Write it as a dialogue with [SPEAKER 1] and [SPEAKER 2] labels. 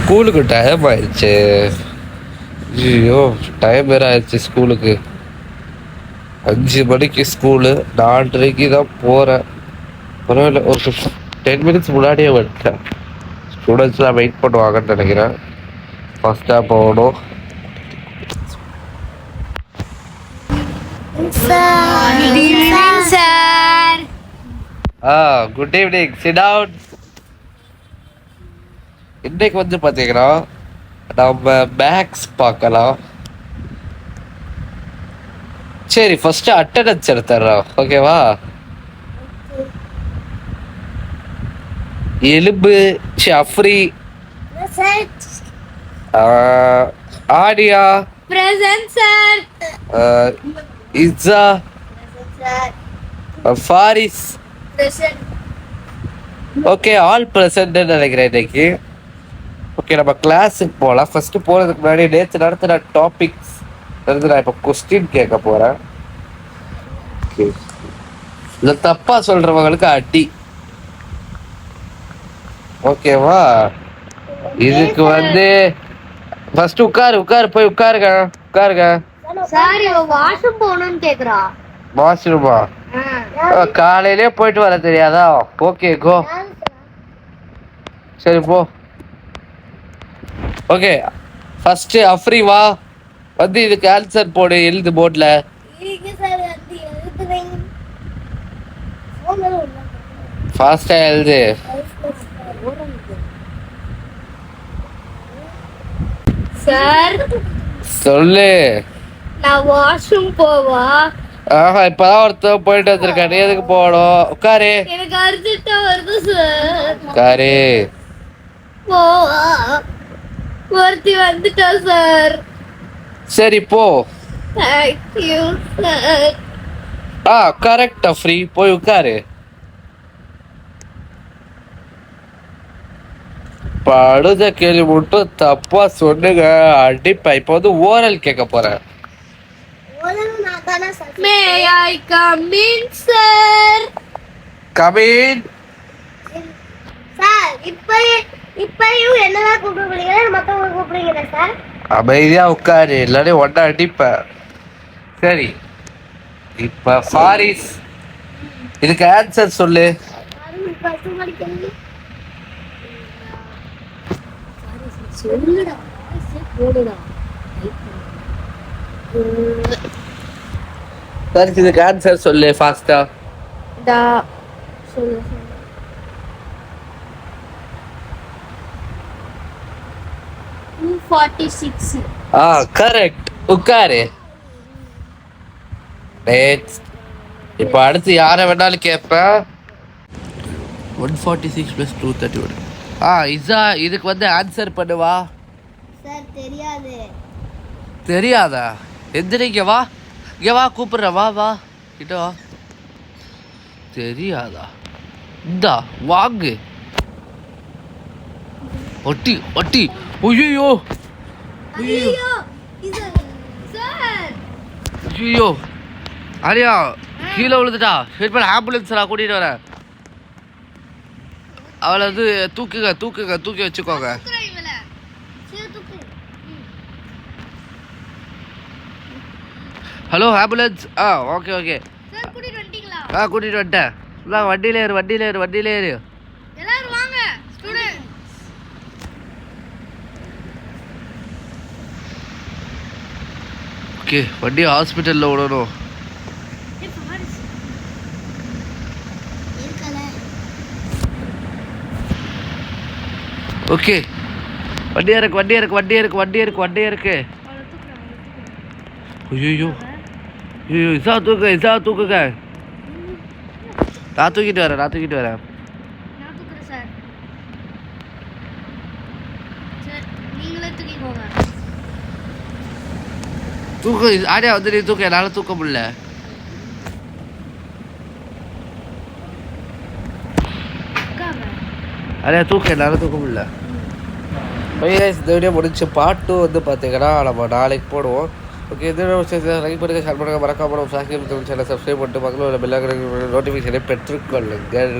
[SPEAKER 1] ஸ்கூலுக்கு டைம் ஆயிடுச்சு. ஐயோ, டைம் வேற ஆயிடுச்சு ஸ்கூலுக்கு. 5 மணிக்கு ஸ்கூலு, 4:30 தான் போகிறேன். பரவாயில்ல, ஒரு 10 மினிட்ஸ் முன்னாடியே வந்துட்டேன். ஸ்டூடெண்ட்ஸ்லாம் வெயிட் பண்ணுவாங்கன்னு நினைக்கிறேன். ஃபஸ்ட்டாக போகணும். Good evening. Sit down. இன்னைக்கு வந்து பார்த்தீங்கன்னா நம்ம மேக்ஸ் பார்க்கலாம். சரி, ஃபர்ஸ்ட் அட்டெண்டன்ஸ் எடுத்துறோம், ஓகேவா? எலும்பு, Afri, Aadiya,
[SPEAKER 2] present sir.
[SPEAKER 1] Issa, Faris,
[SPEAKER 2] present.
[SPEAKER 1] Okay, all present நினைக்கிறேன் இன்னைக்கு. ஓகே, நம்ம கிளாஸுக்கு போகலாம். ஃபர்ஸ்ட் போகிறதுக்கு முன்னாடி நேற்று நடத்துகிற டாபிக்ஸ் நான் இப்போ கொஸ்டின் கேட்க போகிறேன். இதை தப்பா சொல்றவங்களுக்கு அடி, ஓகேவா? இதுக்கு வந்து ஃபர்ஸ்ட் உட்காரு போய் உட்காருங்க.
[SPEAKER 2] சார், இவ வாஷ்ரூம் போகணும்னு கேக்குறா.
[SPEAKER 1] வாஷ்ரூமா? காலையிலே போயிட்டு வர தெரியாதா? ஓகே, கோ. சரி, போ. ஓகே, ஃபர்ஸ்ட் அஃப்ரி வா, வந்து இதுக்கு ஆன்சர் போடு, எழுது போர்ட்ல. ஃபாஸ்டா எழுது.
[SPEAKER 2] சார்,
[SPEAKER 1] சொல்லு.
[SPEAKER 2] நான் வாஷ்ரூம் போவா?
[SPEAKER 1] இப்பதான் ஒருத்தர் போயிட்டு வந்திருக்காரு. எதுக்கு போகணும்? உட்காரு.
[SPEAKER 2] எனக்கு அர்ஜென்ட்டா வருது சார்.
[SPEAKER 1] உட்காரு.
[SPEAKER 2] போவா? ஒருத்தி வந்துட்டா சார்.
[SPEAKER 1] சரி, போ.
[SPEAKER 2] Thank you sir.
[SPEAKER 1] கரெக்டா, ஃப்ரீ, போய் உட்காரு. படுத கேள்வி மட்டும் தப்பா சொன்னுங்க, அடிப்பா. இப்போ வந்து ஓரல் கேட்க போறேன்.
[SPEAKER 2] May I come in, sir?
[SPEAKER 1] Come in.
[SPEAKER 2] Sir, இப்பயும் என்னதான் கூப்பிடுறீங்க, மத்தவங்க கூப்பிடுறீங்க சார்?
[SPEAKER 1] அமைதியா உட்காரு, எல்லாரையும் ஒன்னா அடிப்ப. சரி, இப்ப ஃபாரிஸ், இதுக்கு ஆன்சர் சொல்லு.
[SPEAKER 2] சொல்லுடா, போடுடா.
[SPEAKER 1] சரி, இதுக்கு ஆன்சர் சொல்லு ஃபாஸ்டா.
[SPEAKER 2] டா சொல்லு. 246.
[SPEAKER 1] கரெக்ட். உட்காரு. இப்ப அடுத்து யாரை வேணாலும் கேட்பேன். 146 + 231. இசா, இதுக்கு வந்து ஆன்சர் பண்ணுவா.
[SPEAKER 2] சார், தெரியாது.
[SPEAKER 1] தெரியாதா? எந்திரிங்க, வா. இங்க வா, கூப்பிடுற, வா கிட்ட வா. தெரியாதா? இந்தா வாங்கு. ஒட்டி. ஐயோ, ஐயோ, ஆரியா கீழே விழுந்துட்டா. வெயிட் பண்ண, ஆம்புலன்ஸ் நான் கூட்டிட்டு வரேன். அவளை வந்து தூக்கி வச்சுக்கோங்க. Hello, ambulance. ஓகே. கூட்டிட்டு வந்துட்டேன். வண்டியில ஏறு.
[SPEAKER 2] எல்லாரும் வாங்க ஸ்டூடண்ட்ஸ்.
[SPEAKER 1] ஓகே, வண்டி ஹாஸ்பிட்டல்ல விடணும். ஓகே, வண்டி இருக்கு. ஐயோ, இசா தூக்குங்க. நான் தூக்கிட்டு வரேன்.
[SPEAKER 2] நான் தூக்குறேன் சார். சார், நீங்களே தூக்கிக்கோங்க.
[SPEAKER 1] ஆடியா வந்து நீ தூக்க, என்னால தூக்க முடியல. ஆடியா தூக்க, என்னால தூக்க முடியல. இந்த வீடியோ முடிச்சு பாட்டு வந்து பார்த்தீங்கன்னா நம்ம நாளைக்கு போடுவோம். ஓகே, இந்த லைக் பண்ணுங்க, ஷேர் பண்ணுங்க, மறக்காம சப்ஸ்கிரைப் பண்ணிட்டு மக்களோட பெல் நோட்டிஃபிகேஷனை பெற்றுக்கொள்ளுங்கள்.